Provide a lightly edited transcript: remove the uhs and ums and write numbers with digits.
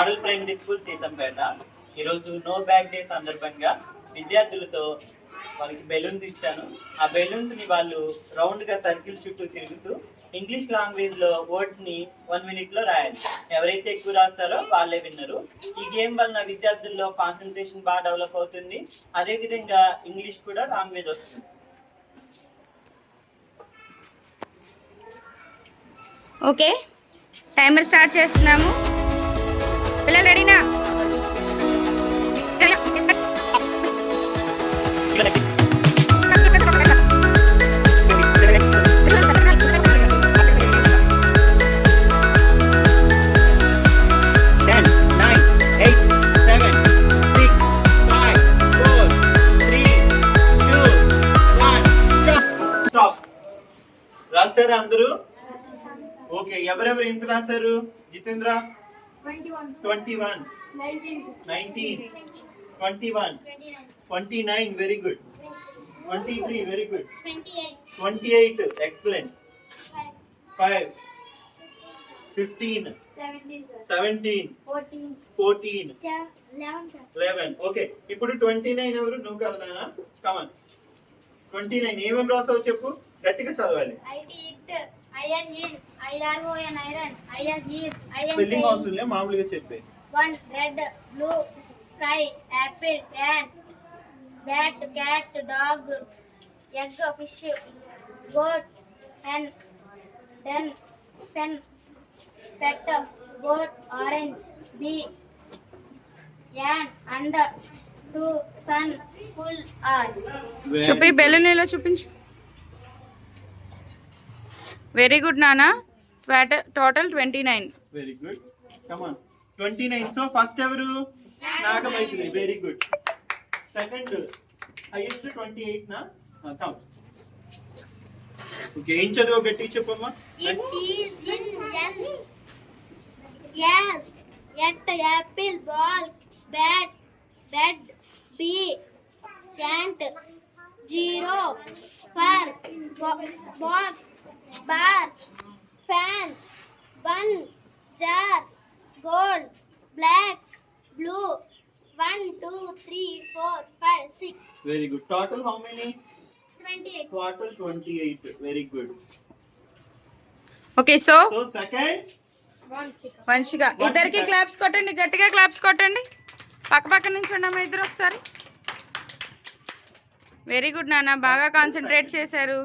Model primary school Seethampeta. ఈరోజు no bag day సందర్భంగా విద్యార్థులతో వాళ్ళకి బెలూన్స్ ఇచ్చాను. ఆ బెలూన్స్ని వాళ్ళు రౌండ్గా సర్కిల్ చుట్టూ తిరుగుతూ ఇంగ్లీష్ లాంగ్వేజ్లో వర్డ్స్ని 1 minute రాయాలి. ఎవరైతే ఎక్కువ రాస్తారో వాళ్ళే విన్నరు. ఈ గేమ్ వలన విద్యార్థుల్లో కాన్సన్ట్రేషన్ బాగా డెవలప్ అవుతుంది. అదేవిధంగా ఇంగ్లీష్ కూడా లాంగ్వేజ్ వస్తుంది. ఓకే, టైమర్ స్టార్ట్ చేస్తున్నాము. పిల్లలు రెడీనా? రాస్తారా అందరూ? ఓకే, ఎవరెవరు ఎంత రాశారు? Jitendra 21, 19, 21, 29, very good. 23, very good. 28, excellent. 5, 15, 17, 14, 11. Okay, ఇప్పుడు 29 ఎవరు? నువ్వు కదా నాన్న. కమాన్, 29 ఏమేమి రాసావు చెప్పు, గట్టిగా చదవాలి. స్పెల్లింగ్ అవసరం లేదు, మామూలుగా చెప్పే. 1 red, blue, sky, apple, an, bat, cat, dog, egg, fish, goat, hen, den, pen, pet, goat, orange, bee, yan, under, 2, sun, full, r. చూపి, బెలూన్ ఇలా చూపించు. వెరీ గుడ్ నానా. Total 29. Very good. Come on, 29. So first ఎవరు? నాగమైత్రి, very good. Second highest 28 నా. Come. Okay, ఏం చదువు గట్టి చెప్పమ్మా. It is in N. Yes, at apple, ball, bat, bed, bee, ant, 0, fur, box, bar, fan, bun, jar, gold, black, blue, 1, 2, 3, 4, 5, 6. Very good. Total how many? 28. Total 28. Very good. Okay, so second Vamshika. ఇద్దరికి claps కొట్టండి, గట్టిగా claps కొట్టండి. పక్క పక్క నుంచి ఉండమ్మా ఇద్దరు ఒకసారి. వెరీ గుడ్ నాన్న, బాగా కాన్సన్ట్రేట్ చేశారు.